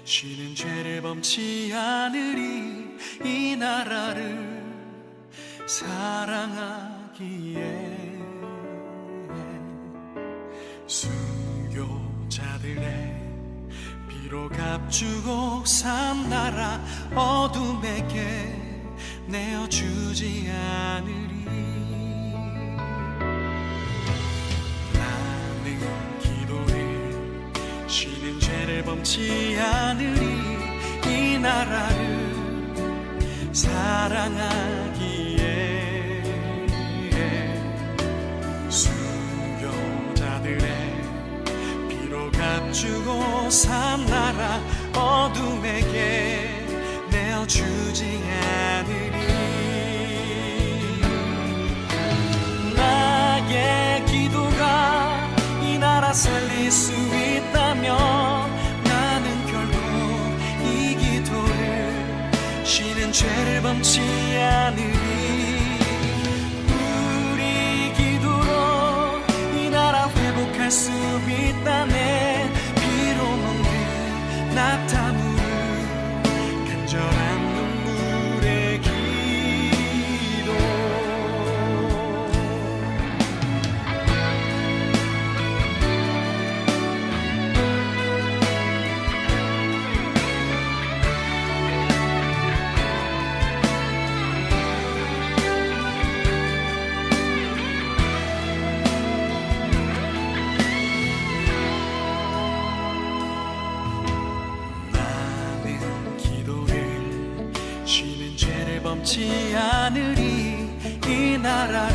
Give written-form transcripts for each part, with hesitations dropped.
쉬는 죄를 범치 않으리 이 나라를 사랑하기에 순교자들의 피로 값주고 산 나라 어둠에게 내어주지 않으리. 나는 기도해 쉬는 죄를 범치 않으리 이 나라를 사랑하기에 순교자들의 피로 값주고 산 나라 어둠에게 내어주지 않으리. 나의 기도가 이 나라 살릴 수 있다면 나는 결코 이 기도를 쉬는 죄를 범치 않으리. 우리 기도로 이 나라 회복할 수 있다네. 피로 먹는 낙타무를 간절한 눈물의 기도. 범치 않으리 이 나라를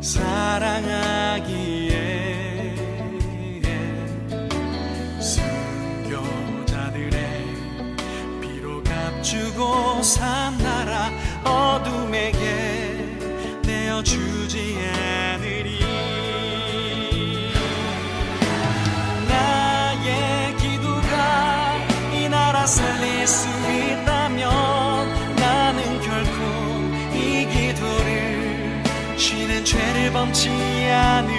사랑하기에 순교자들의 피로 값주고 산 나라 어둠에게 내어주지 않으리. 나의 기도가 이 나라 살릴 수 있다면 나는 결코 이 기도를 쉬는 죄를 범치 않으리.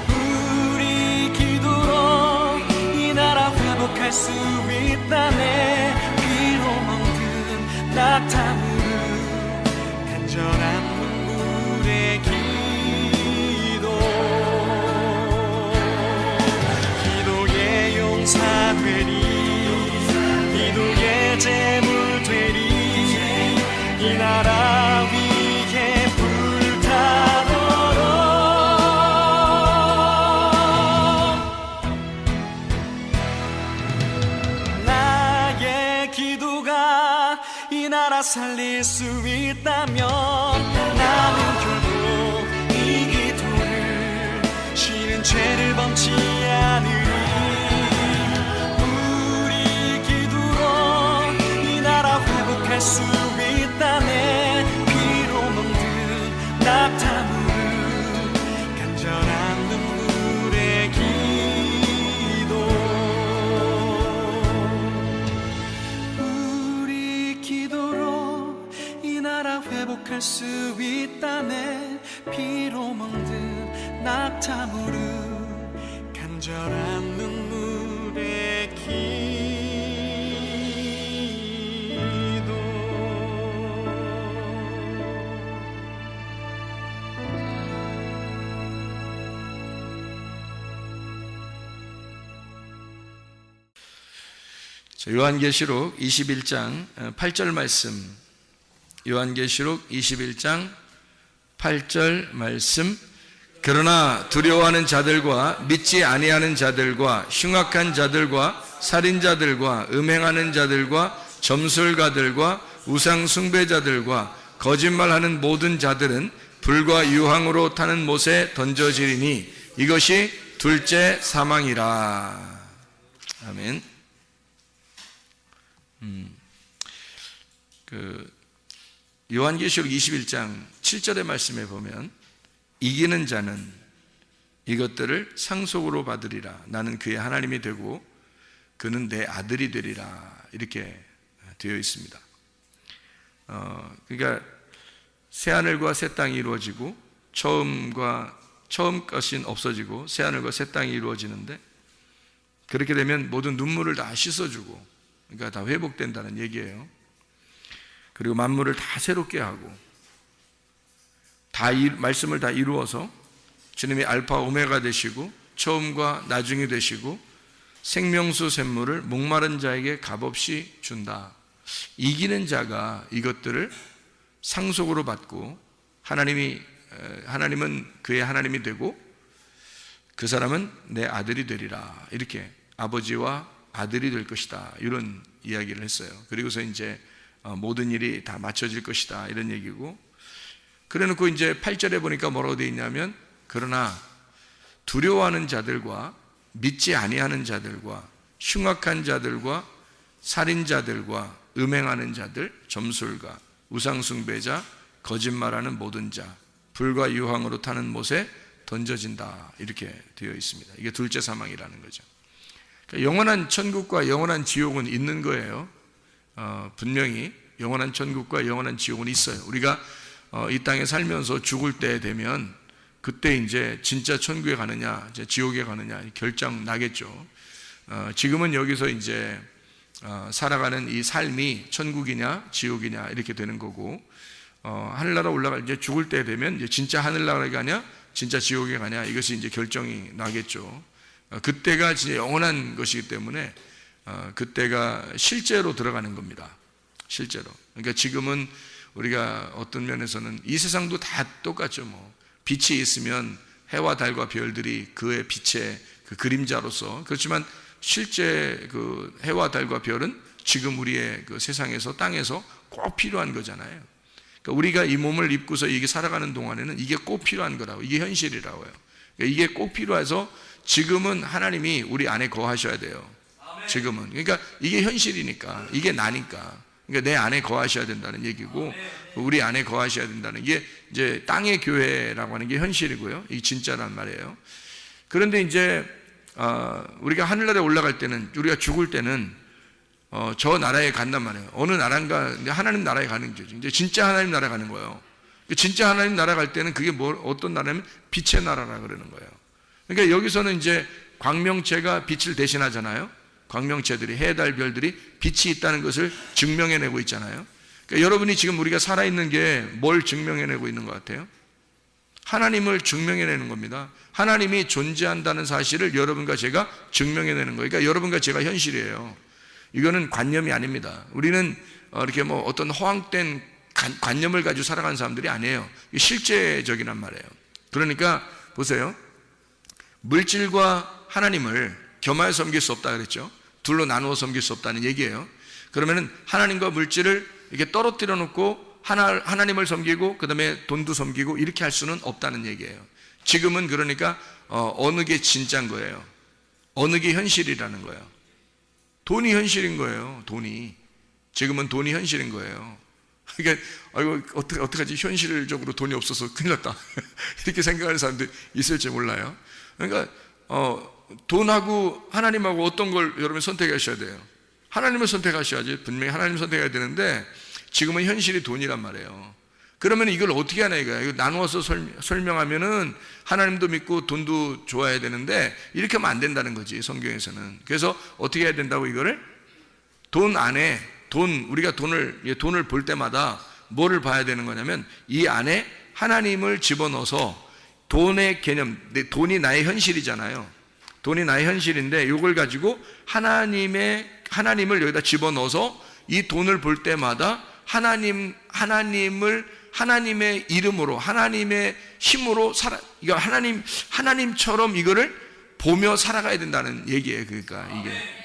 우리 기도로 이 나라 회복할 수 있다네. 피로 먹는 낙타무를 간절한 눈물의 기도. 기도의 용사되리 기도의 제물 되리 이 나라 위에 불타도록. 나의 기도가 이 나라 살릴 수 있다면 나는 결코 이 기도를 쉬는 죄를 범치 않으리. 회복할 수 있다네. 피로 먹는 낙타무를 간절한 눈물의 기도. 우리 기도로 이 나라 회복할 수 있다네. 피로 먹는 낙타무를 간절한 눈물의 기도. 요한계시록 21장 8절 말씀, 요한계시록 21장 8절 말씀. 그러나 두려워하는 자들과 믿지 아니하는 자들과 흉악한 자들과 살인자들과 음행하는 자들과 점술가들과 우상 숭배자들과 거짓말하는 모든 자들은 불과 유황으로 타는 못에 던져지리니 이것이 둘째 사망이라. 아멘. 요한계시록 21장 7절의 말씀에 보면 이기는 자는 이것들을 상속으로 받으리라. 나는 그의 하나님이 되고 그는 내 아들이 되리라. 이렇게 되어 있습니다. 그러니까 새하늘과 새 땅이 이루어지고 처음 것이 없어지고 새하늘과 새 땅이 이루어지는데 그렇게 되면 모든 눈물을 다 씻어주고, 그러니까 다 회복된다는 얘기예요. 그리고 만물을 다 새롭게 하고, 말씀을 다 이루어서 주님이 알파 오메가 되시고 처음과 나중이 되시고 생명수 샘물을 목마른 자에게 값없이 준다. 이기는 자가 이것들을 상속으로 받고, 하나님은 그의 하나님이 되고 그 사람은 내 아들이 되리라. 이렇게 아버지와 아들이 될 것이다, 이런 이야기를 했어요. 그리고서 이제 모든 일이 다 맞춰질 것이다, 이런 얘기고, 그래놓고 이제 8절에 보니까 뭐라고 되어 있냐면, 그러나 두려워하는 자들과 믿지 아니하는 자들과 흉악한 자들과 살인자들과 음행하는 자들, 점술가, 우상숭배자, 거짓말하는 모든 자, 불과 유황으로 타는 못에 던져진다, 이렇게 되어 있습니다. 이게 둘째 사망이라는 거죠. 그러니까 영원한 천국과 영원한 지옥은 있는 거예요. 분명히 영원한 천국과 영원한 지옥은 있어요. 우리가 이 땅에 살면서 죽을 때 되면 그때 이제 진짜 천국에 가느냐 지옥에 가느냐 결정 나겠죠. 지금은 여기서 이제 살아가는 이 삶이 천국이냐 지옥이냐 이렇게 되는 거고, 하늘나라 올라갈 이제 죽을 때 되면 이제 진짜 하늘나라에 가냐 진짜 지옥에 가냐, 이것이 이제 결정이 나겠죠. 그때가 진짜 영원한 것이기 때문에 그때가 실제로 들어가는 겁니다. 실제로. 그러니까 지금은 우리가 어떤 면에서는 이 세상도 다 똑같죠. 뭐 빛이 있으면 해와 달과 별들이 그의 빛의 그 그림자로서, 그렇지만 실제 그 해와 달과 별은 지금 우리의 그 세상에서 땅에서 꼭 필요한 거잖아요. 그러니까 우리가 이 몸을 입고서 이게 살아가는 동안에는 이게 꼭 필요한 거라고, 이게 현실이라고요. 그러니까 이게 꼭 필요해서 지금은 하나님이 우리 안에 거하셔야 돼요. 지금은. 그러니까 이게 현실이니까, 이게 나니까. 그러니까 내 안에 거하셔야 된다는 얘기고, 우리 안에 거하셔야 된다는 게 이제 땅의 교회라고 하는 게 현실이고요. 이게 진짜란 말이에요. 그런데 이제 우리가 하늘나라에 올라갈 때는, 우리가 죽을 때는 저 나라에 간단 말이에요. 어느 나라인가, 하나님 나라에 가는 거죠. 이제 진짜 하나님 나라에 가는 거예요. 진짜 하나님 나라 갈 때는 그게 어떤 나라냐면 빛의 나라라 그러는 거예요. 그러니까 여기서는 이제 광명체가 빛을 대신하잖아요. 광명체들이, 해, 달, 별들이 빛이 있다는 것을 증명해내고 있잖아요. 그러니까 여러분이 지금 우리가 살아있는 게 뭘 증명해내고 있는 것 같아요? 하나님을 증명해내는 겁니다. 하나님이 존재한다는 사실을 여러분과 제가 증명해내는 거예요. 그러니까 여러분과 제가 현실이에요. 이거는 관념이 아닙니다. 우리는 이렇게 뭐 어떤 허황된 관념을 가지고 살아가는 사람들이 아니에요. 실제적이란 말이에요. 그러니까 보세요. 물질과 하나님을 겸하여 섬길 수 없다 그랬죠. 둘로 나누어 섬길 수 없다는 얘기예요. 그러면은 하나님과 물질을 이렇게 떨어뜨려 놓고 하나님을 섬기고 그 다음에 돈도 섬기고 이렇게 할 수는 없다는 얘기예요. 지금은 그러니까 어느 게 진짜인 거예요. 어느 게 현실이라는 거예요. 돈이 현실인 거예요. 돈이. 지금은 돈이 현실인 거예요. 그러니까 아이고 어떡하지, 현실적으로 돈이 없어서 큰일 났다 이렇게 생각하는 사람들이 있을지 몰라요. 그러니까 돈하고 하나님하고 어떤 걸 여러분 선택하셔야 돼요. 하나님을 선택하셔야지. 분명히 하나님을 선택해야 되는데 지금은 현실이 돈이란 말이에요. 그러면 이걸 어떻게 하나 이거야. 이거 나누어서 설명하면은 하나님도 믿고 돈도 좋아해야 되는데 이렇게 하면 안 된다는 거지, 성경에서는. 그래서 어떻게 해야 된다고, 이거를 돈 안에 우리가 돈을 볼 때마다 뭐를 봐야 되는 거냐면 이 안에 하나님을 집어넣어서, 돈의 개념, 돈이 나의 현실이잖아요. 돈이 나의 현실인데 이걸 가지고 하나님을 여기다 집어넣어서 이 돈을 볼 때마다 하나님의 이름으로, 하나님의 힘으로 이거 하나님처럼 이거를 보며 살아가야 된다는 얘기예요. 그러니까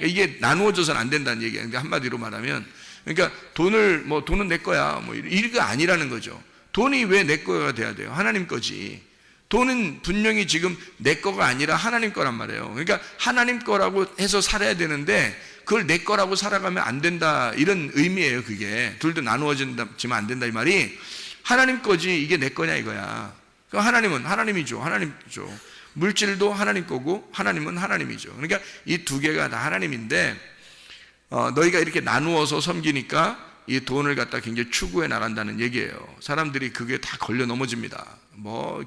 이게 나누어져서는 안 된다는 얘기예요. 그러니까 한마디로 말하면, 그러니까 돈은 내 거야, 이게 아니라는 거죠. 돈이 왜 내 거가 돼야 돼요? 하나님 거지. 돈은 분명히 지금 내 거가 아니라 하나님 거란 말이에요. 그러니까 하나님 거라고 해서 살아야 되는데 그걸 내 거라고 살아가면 안 된다, 이런 의미예요. 그게 둘도 나누어지면 안 된다, 이 말이. 하나님 거지 이게 내 거냐 이거야. 그러니까 하나님은 하나님이죠. 물질도 하나님 거고 하나님은 하나님이죠. 그러니까 이 두 개가 다 하나님인데 너희가 이렇게 나누어서 섬기니까 이 돈을 갖다 굉장히 추구해 나간다는 얘기예요. 사람들이 그게 다 걸려 넘어집니다.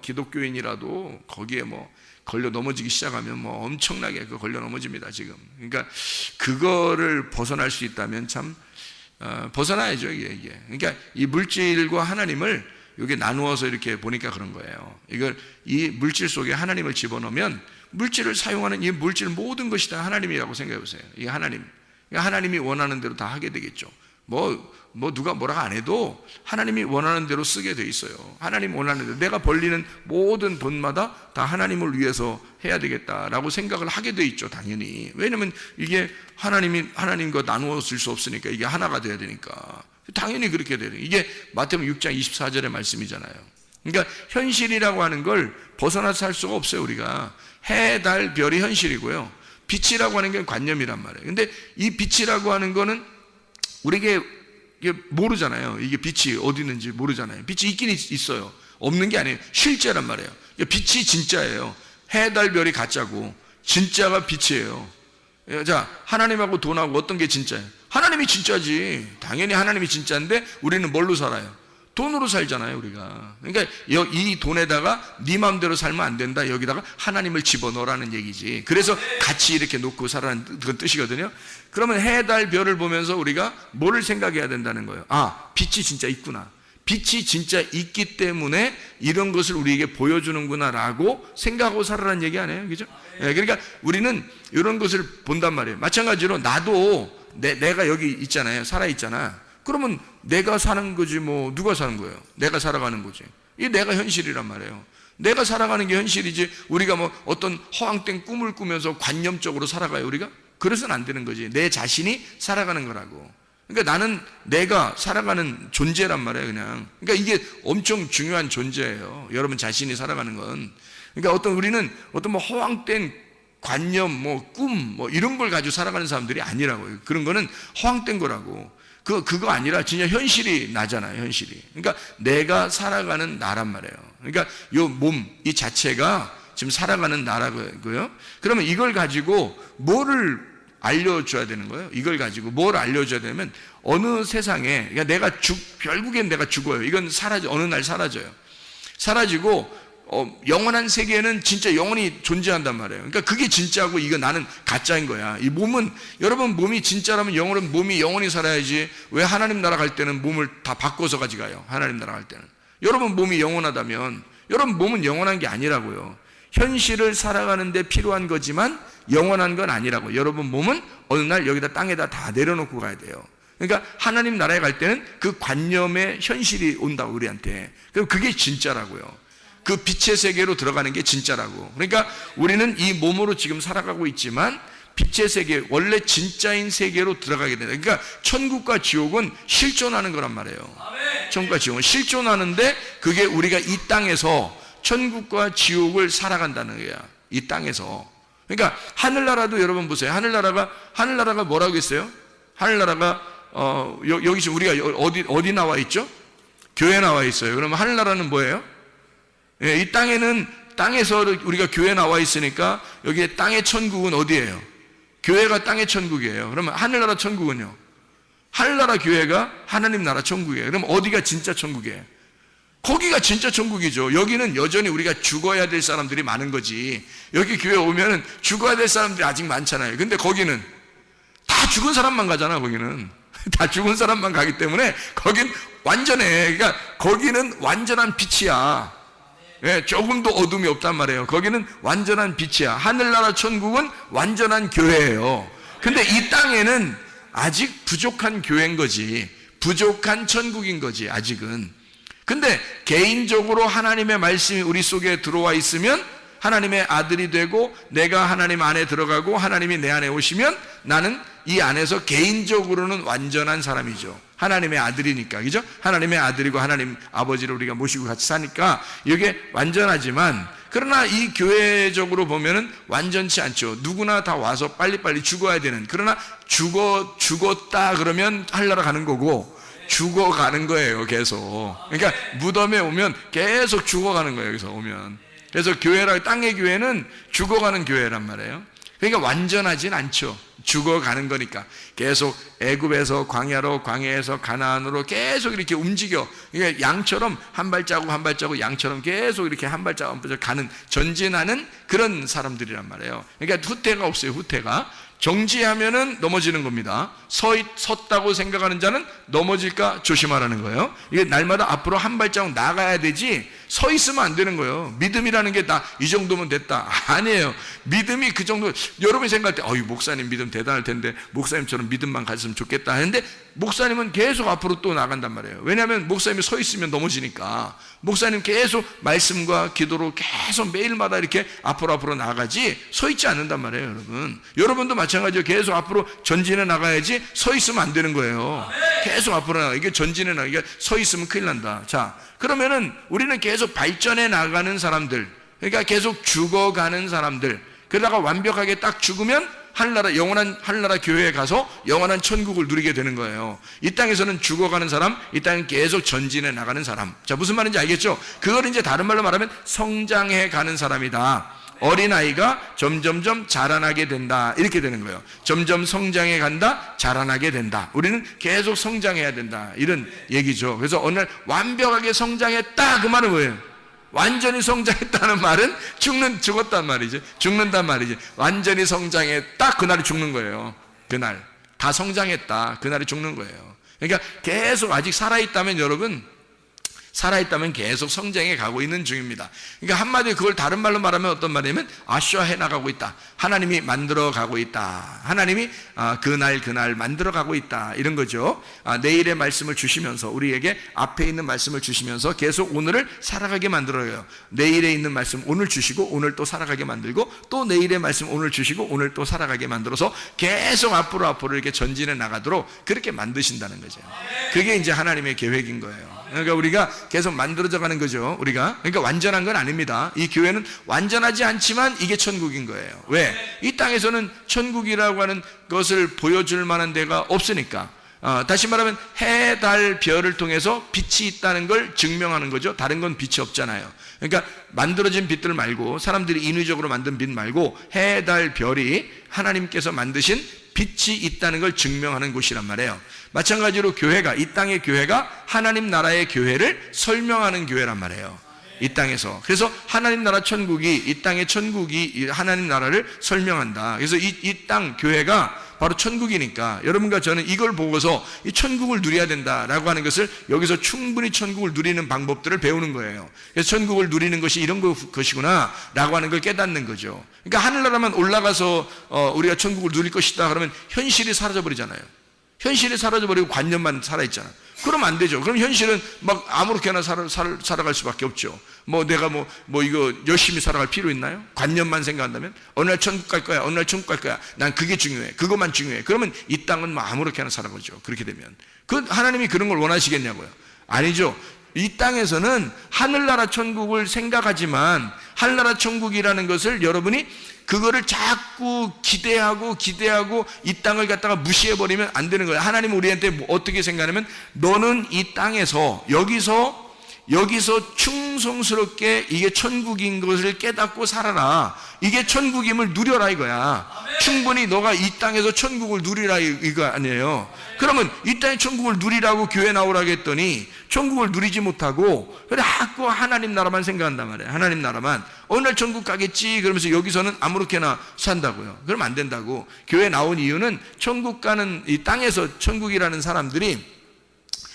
기독교인이라도 거기에 걸려 넘어지기 시작하면 뭐 엄청나게 걸려 넘어집니다 지금. 그러니까 그거를 벗어날 수 있다면 참 벗어나야죠 이게. 그러니까 이 물질과 하나님을 여기 나누어서 이렇게 보니까 그런 거예요. 이걸 이 물질 속에 하나님을 집어넣으면 물질을 사용하는 이 물질 모든 것이 다 하나님이라고 생각해 보세요. 이게 하나님. 그러니까 하나님이 원하는 대로 다 하게 되겠죠. 뭐 누가 뭐라고 안 해도 하나님이 원하는 대로 쓰게 돼 있어요. 하나님 원하는 대로 내가 벌리는 모든 돈마다 다 하나님을 위해서 해야 되겠다라고 생각을 하게 돼 있죠 당연히. 왜냐면 이게 하나님과 나누어 쓸 수 없으니까 이게 하나가 돼야 되니까 당연히 그렇게 돼요. 이게 마태복음 6장 24절의 말씀이잖아요. 그러니까 현실이라고 하는 걸 벗어나서 살 수가 없어요. 우리가 해, 달, 별이 현실이고요, 빛이라고 하는 게 관념이란 말이에요. 근데 이 빛이라고 하는 거는 우리에게 모르잖아요. 이게 빛이 어디 있는지 모르잖아요. 빛이 있긴 있어요. 없는 게 아니에요. 실제란 말이에요. 빛이 진짜예요. 해, 달, 별이 가짜고 진짜가 빛이에요. 자, 하나님하고 돈하고 어떤 게 진짜예요? 하나님이 진짜지. 당연히 하나님이 진짜인데 우리는 뭘로 살아요? 돈으로 살잖아요 우리가. 그러니까 이 돈에다가 네 마음대로 살면 안 된다. 여기다가 하나님을 집어넣으라는 얘기지. 그래서 같이 이렇게 놓고 살아라는 그런 뜻이거든요. 그러면 해, 달, 별을 보면서 우리가 뭐를 생각해야 된다는 거예요? 아, 빛이 진짜 있구나. 빛이 진짜 있기 때문에 이런 것을 우리에게 보여주는구나 라고 생각하고 살아라는 얘기 아니에요? 그죠? 그러니까 우리는 이런 것을 본단 말이에요. 마찬가지로 나도 내가 여기 있잖아요. 살아있잖아. 그러면 내가 사는 거지 뭐 누가 사는 거예요? 내가 살아가는 거지. 이 내가 현실이란 말이에요. 내가 살아가는 게 현실이지 우리가 뭐 어떤 허황된 꿈을 꾸면서 관념적으로 살아가요 우리가? 그래서는 안 되는 거지. 내 자신이 살아가는 거라고. 그러니까 나는 내가 살아가는 존재란 말이에요 그냥. 그러니까 이게 엄청 중요한 존재예요. 여러분 자신이 살아가는 건. 그러니까 우리는 어떤 뭐 허황된 관념, 뭐 꿈, 뭐 이런 걸 가지고 살아가는 사람들이 아니라고요. 그런 거는 허황된 거라고. 그거 아니라 진짜 현실이 나잖아요, 현실이. 그러니까 내가 살아가는 나란 말이에요. 그러니까 요 몸, 이 자체가 지금 살아가는 나라고요. 그러면 이걸 가지고 뭐를 알려줘야 되는 거예요? 이걸 가지고 뭘 알려줘야 되면 어느 세상에, 그러니까 결국엔 내가 죽어요. 이건 어느 날 사라져요. 사라지고 영원한 세계는 진짜 영원히 존재한단 말이에요. 그러니까 그게 진짜고 이거 나는 가짜인 거야. 이 몸은, 여러분 몸이 진짜라면 몸이 영원히 살아야지. 왜 하나님 나라 갈 때는 몸을 다 바꿔서 가져가요? 하나님 나라 갈 때는. 여러분 몸이 영원하다면 여러분 몸은 영원한 게 아니라고요. 현실을 살아가는 데 필요한 거지만 영원한 건 아니라고. 여러분 몸은 어느 날 여기다 땅에다 다 내려놓고 가야 돼요. 그러니까 하나님 나라에 갈 때는 그 관념의 현실이 온다고 우리한테. 그럼 그게 진짜라고요. 그 빛의 세계로 들어가는 게 진짜라고. 그러니까 우리는 이 몸으로 지금 살아가고 있지만 빛의 세계, 원래 진짜인 세계로 들어가게 된다. 그러니까 천국과 지옥은 실존하는 거란 말이에요. 천국과 지옥은 실존하는데 그게 우리가 이 땅에서 천국과 지옥을 살아간다는 거야. 이 땅에서. 그러니까 하늘나라도 여러분 보세요. 하늘나라가 뭐라고 했어요? 하늘나라가 여기 지금 우리가 어디 나와 있죠? 교회 나와 있어요. 그러면 하늘나라는 뭐예요? 이 땅에서 우리가 교회 나와 있으니까 여기에 땅의 천국은 어디예요? 교회가 땅의 천국이에요. 그러면 하늘나라 천국은요? 하늘나라 교회가 하나님 나라 천국이에요. 그럼 어디가 진짜 천국이에요? 거기가 진짜 천국이죠. 여기는 여전히 우리가 죽어야 될 사람들이 많은 거지. 여기 교회 오면은 죽어야 될 사람들이 아직 많잖아요. 근데 거기는 다 죽은 사람만 가잖아. 거기는 다 죽은 사람만 가기 때문에 거긴 완전해. 그러니까 거기는 완전한 빛이야. 조금도 어둠이 없단 말이에요. 거기는 완전한 빛이야. 하늘나라 천국은 완전한 교회예요. 근데 이 땅에는 아직 부족한 교회인 거지. 부족한 천국인 거지 아직은. 근데 개인적으로 하나님의 말씀이 우리 속에 들어와 있으면 하나님의 아들이 되고 내가 하나님 안에 들어가고 하나님이 내 안에 오시면 나는 이 안에서 개인적으로는 완전한 사람이죠. 하나님의 아들이니까. 그죠? 하나님의 아들이고 하나님 아버지를 우리가 모시고 같이 사니까 이게 완전하지만, 그러나 이 교회적으로 보면은 완전치 않죠. 누구나 다 와서 빨리빨리 죽어야 되는. 그러나 죽었다 그러면 하늘나라 가는 거고 죽어가는 거예요 계속. 그러니까 무덤에 오면 계속 죽어가는 거예요. 여기서 오면. 그래서 땅의 교회는 죽어가는 교회란 말이에요. 그러니까 완전하진 않죠. 죽어가는 거니까 계속 애굽에서 광야로, 광야에서 가나안으로 계속 이렇게 움직여. 그러니까 양처럼 한 발자국 한 발자국 양처럼 계속 이렇게 한 발자국 한 발자국 가는, 전진하는 그런 사람들이란 말이에요. 그러니까 후퇴가 없어요. 후퇴가. 정지하면은 넘어지는 겁니다. 섰다고 생각하는 자는 넘어질까 조심하라는 거예요. 이게 날마다 앞으로 한 발자국 나가야 되지 서 있으면 안 되는 거예요. 믿음이라는 게 다 이 정도면 됐다. 아니에요. 믿음이 그 정도. 여러분이 생각할 때 목사님 믿음 대단할 텐데 목사님처럼 믿음만 가졌으면 좋겠다 하는데 목사님은 계속 앞으로 또 나간단 말이에요. 왜냐하면 목사님이 서 있으면 넘어지니까. 목사님 계속 말씀과 기도로 계속 매일마다 이렇게 앞으로 나가지 서 있지 않는단 말이에요. 여러분, 여러분도 마찬가지로 계속 앞으로 전진해 나가야지 서 있으면 안 되는 거예요. 계속 앞으로 나가. 이게 전진해 나가. 이게 서 있으면 큰일 난다. 자, 그러면은 우리는 계속 발전해 나가는 사람들, 그러니까 계속 죽어가는 사람들, 그러다가 완벽하게 딱 죽으면 하늘나라, 영원한 하늘나라 교회에 가서 영원한 천국을 누리게 되는 거예요. 이 땅에서는 죽어가는 사람, 이 땅은 계속 전진해 나가는 사람. 자, 무슨 말인지 알겠죠? 그걸 이제 다른 말로 말하면 성장해 가는 사람이다. 어린아이가 점점점 자라나게 된다. 이렇게 되는 거예요. 점점 성장해 간다, 자라나게 된다. 우리는 계속 성장해야 된다. 이런 얘기죠. 그래서 어느 날 완벽하게 성장했다. 그 말은 뭐예요? 완전히 성장했다는 말은 죽었단 말이지. 죽는단 말이지. 완전히 성장했다. 그날이 죽는 거예요. 그날. 다 성장했다. 그날이 죽는 거예요. 그러니까 계속 아직 살아있다면 여러분, 살아있다면 계속 성장해 가고 있는 중입니다. 그러니까 한마디로 그걸 다른 말로 말하면 어떤 말이냐면 아쉬워해 나가고 있다. 하나님이 만들어 가고 있다. 하나님이 그날 만들어 가고 있다. 이런 거죠. 내일의 말씀을 주시면서, 우리에게 앞에 있는 말씀을 주시면서 계속 오늘을 살아가게 만들어요. 내일에 있는 말씀 오늘 주시고 오늘 또 살아가게 만들고, 또 내일의 말씀 오늘 주시고 오늘 또 살아가게 만들어서 계속 앞으로 이렇게 전진해 나가도록 그렇게 만드신다는 거죠. 그게 이제 하나님의 계획인 거예요. 그러니까 우리가 계속 만들어져 가는 거죠. 그러니까 완전한 건 아닙니다. 이 교회는 완전하지 않지만 이게 천국인 거예요. 왜? 이 땅에서는 천국이라고 하는 것을 보여줄 만한 데가 없으니까. 다시 말하면 해, 달, 별을 통해서 빛이 있다는 걸 증명하는 거죠. 다른 건 빛이 없잖아요. 그러니까 만들어진 빛들 말고, 사람들이 인위적으로 만든 빛 말고 해, 달, 별이 하나님께서 만드신 빛이 있다는 걸 증명하는 곳이란 말이에요. 마찬가지로 교회가, 이 땅의 교회가 하나님 나라의 교회를 설명하는 교회란 말이에요. 이 땅에서. 그래서 하나님 나라 천국이, 이 땅의 천국이 하나님 나라를 설명한다. 그래서 이 땅 교회가 바로 천국이니까 여러분과 저는 이걸 보고서 이 천국을 누려야 된다라고 하는 것을, 여기서 충분히 천국을 누리는 방법들을 배우는 거예요. 그래서 천국을 누리는 것이 이런 것이구나 라고 하는 걸 깨닫는 거죠. 그러니까 하늘나라만 올라가서 우리가 천국을 누릴 것이다 그러면 현실이 사라져버리잖아요. 현실이 사라져버리고 관념만 살아있잖아. 그러면 안 되죠. 그럼 현실은 막 아무렇게나 살아갈 수밖에 없죠. 내가 이거 열심히 살아갈 필요 있나요? 관념만 생각한다면? 어느 날 천국 갈 거야, 어느 날 천국 갈 거야. 난 그게 중요해. 그것만 중요해. 그러면 이 땅은 아무렇게나 살아가죠. 그렇게 되면. 하나님이 그런 걸 원하시겠냐고요? 아니죠. 이 땅에서는 하늘나라 천국을 생각하지만, 하늘나라 천국이라는 것을 여러분이 그거를 자꾸 기대하고 이 땅을 갖다가 무시해버리면 안 되는 거예요. 하나님은 우리한테 어떻게 생각하냐면, 너는 이 땅에서 여기서 충성스럽게 이게 천국인 것을 깨닫고 살아라. 이게 천국임을 누려라 이거야. 충분히 너가 이 땅에서 천국을 누리라 이거 아니에요. 그러면 이 땅의 천국을 누리라고 교회 나오라고 했더니 천국을 누리지 못하고 자꾸 하나님 나라만 생각한단 말이에요. 하나님 나라만. 어느 날 천국 가겠지 그러면서 여기서는 아무렇게나 산다고요. 그러면 안 된다고. 교회 나온 이유는 천국 가는, 이 땅에서 천국이라는 사람들이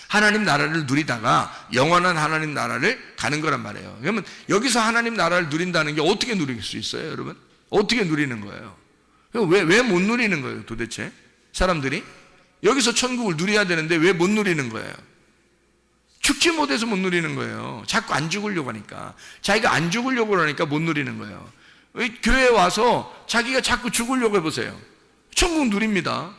하나님 나라를 누리다가 영원한 하나님 나라를 가는 거란 말이에요. 그러면 여기서 하나님 나라를 누린다는 게 어떻게 누릴 수 있어요, 여러분? 어떻게 누리는 거예요? 왜 못 누리는 거예요, 도대체? 사람들이? 여기서 천국을 누려야 되는데 왜 못 누리는 거예요? 죽지 못해서 못 누리는 거예요. 자꾸 안 죽으려고 하니까. 자기가 안 죽으려고 하니까 못 누리는 거예요. 교회에 와서 자기가 자꾸 죽으려고 해보세요. 천국 누립니다.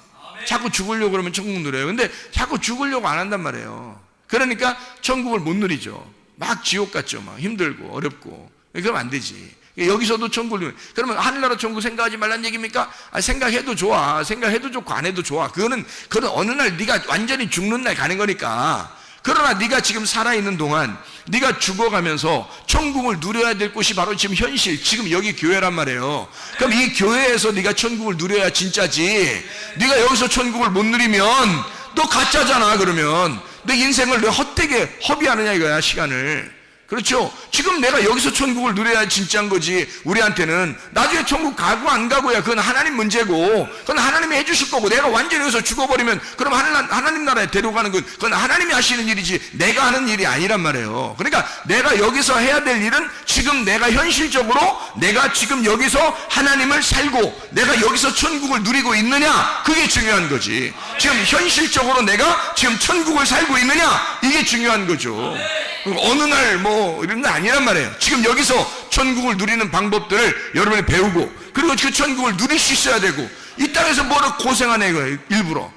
자꾸 죽으려고 그러면 천국 누려요. 근데 자꾸 죽으려고 안 한단 말이에요. 그러니까 천국을 못 누리죠. 막 지옥 같죠. 막 힘들고 어렵고. 그러면 안 되지. 여기서도 천국을 누려. 그러면 하늘나라 천국 생각하지 말란 얘기입니까? 생각해도 좋아. 생각해도 좋고 안 해도 좋아. 그거는 어느 날 네가 완전히 죽는 날 가는 거니까. 그러나 네가 지금 살아있는 동안 네가 죽어가면서 천국을 누려야 될 곳이 바로 지금 현실, 지금 여기 교회란 말이에요. 그럼 이 교회에서 네가 천국을 누려야 진짜지. 네가 여기서 천국을 못 누리면 너 가짜잖아. 그러면 내 인생을 왜 헛되게 허비하느냐 이거야, 시간을. 그렇죠? 지금 내가 여기서 천국을 누려야 진짜인 거지. 우리한테는 나중에 천국 가고 안 가고야 그건 하나님 문제고, 그건 하나님이 해주실 거고, 내가 완전히 여기서 죽어버리면 그럼 하나님 나라에 데려가는 건 그건 하나님이 하시는 일이지 내가 하는 일이 아니란 말이에요. 그러니까 내가 여기서 해야 될 일은 지금 내가 현실적으로 내가 지금 여기서 하나님을 살고 내가 여기서 천국을 누리고 있느냐, 그게 중요한 거지. 지금 현실적으로 내가 지금 천국을 살고 있느냐, 이게 중요한 거죠. 어느 날 뭐 이런 거 아니란 말이에요. 지금 여기서 천국을 누리는 방법들을 여러분이 배우고, 그리고 그 천국을 누릴 수 있어야 되고, 이 땅에서 뭐를 고생하네 이거예요. 일부러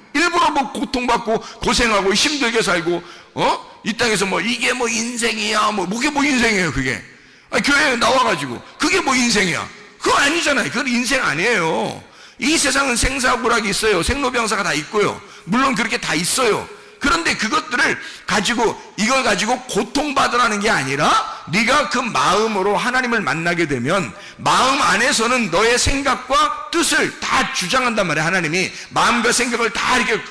뭐 고통받고 고생하고 힘들게 살고, 이 땅에서 뭐 이게 뭐 인생이야, 그게 뭐 인생이에요. 그게 교회에 나와가지고 그게 뭐 인생이야, 그거 아니잖아요. 그건 인생 아니에요. 이 세상은 생사고락이 있어요. 생로병사가 다 있고요. 물론 그렇게 다 있어요. 그런데 그것들을 가지고, 이걸 가지고 고통받으라는 게 아니라 네가 그 마음으로 하나님을 만나게 되면 마음 안에서는 너의 생각과 뜻을 다 주장한단 말이에요. 하나님이 마음과 생각을 다 이렇게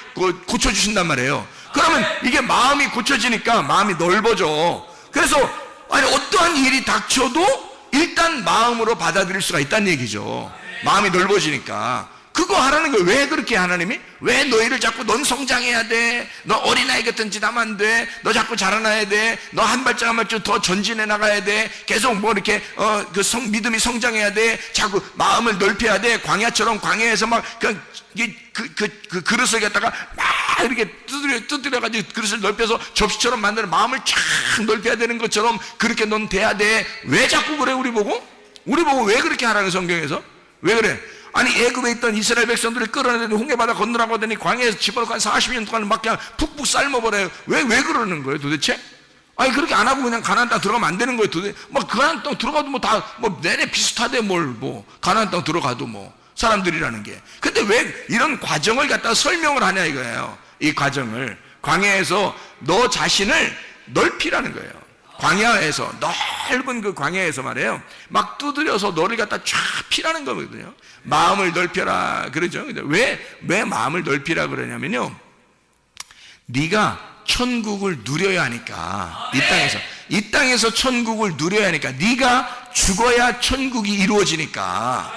고쳐주신단 말이에요. 그러면 이게 마음이 고쳐지니까 마음이 넓어져. 그래서 어떠한 일이 닥쳐도 일단 마음으로 받아들일 수가 있다는 얘기죠. 마음이 넓어지니까. 그거 하라는 거예요. 왜 그렇게 하나님이? 왜 너희를 자꾸 넌 성장해야 돼, 너 어린아이 같은 짓 하면 안 돼, 너 자꾸 자라나야 돼, 너 한 발짝 한 발짝 더 전진해 나가야 돼, 계속 뭐 이렇게 믿음이 성장해야 돼, 자꾸 마음을 넓혀야 돼, 광야처럼 광야에서 막 그 그릇을 갖다가 막 이렇게 두드려가지고 그릇을 넓혀서 접시처럼 만드는, 마음을 쫙 넓혀야 되는 것처럼 그렇게 넌 돼야 돼. 왜 자꾸 그래? 우리 보고 왜 그렇게 하라는, 성경에서 왜 그래? 아니 애굽에 있던 이스라엘 백성들을 끌어내더니 홍해바다 건너라고 하더니 광야에서 집어넣고 한 40년 동안 막 그냥 푹푹 삶아버려요. 왜 그러는 거예요 도대체? 아니 그렇게 안 하고 그냥 가나안 땅 들어가면 안 되는 거예요. 도대체 뭐 가나안 땅 들어가도 뭐 다 뭐 내내 비슷하대, 가나안 땅 들어가도 사람들이라는 게. 근데 왜 이런 과정을 갖다가 설명을 하냐 이거예요. 이 과정을 광야에서 너 자신을 넓히라는 거예요. 광야에서, 넓은 그 광야에서 말이에요, 막 두드려서 너를 갖다 쫙 피라는 거거든요. 마음을 넓혀라 그러죠. 왜 마음을 넓히라 그러냐면요, 네가 천국을 누려야 하니까. 이 땅에서 천국을 누려야 하니까. 네가 죽어야 천국이 이루어지니까.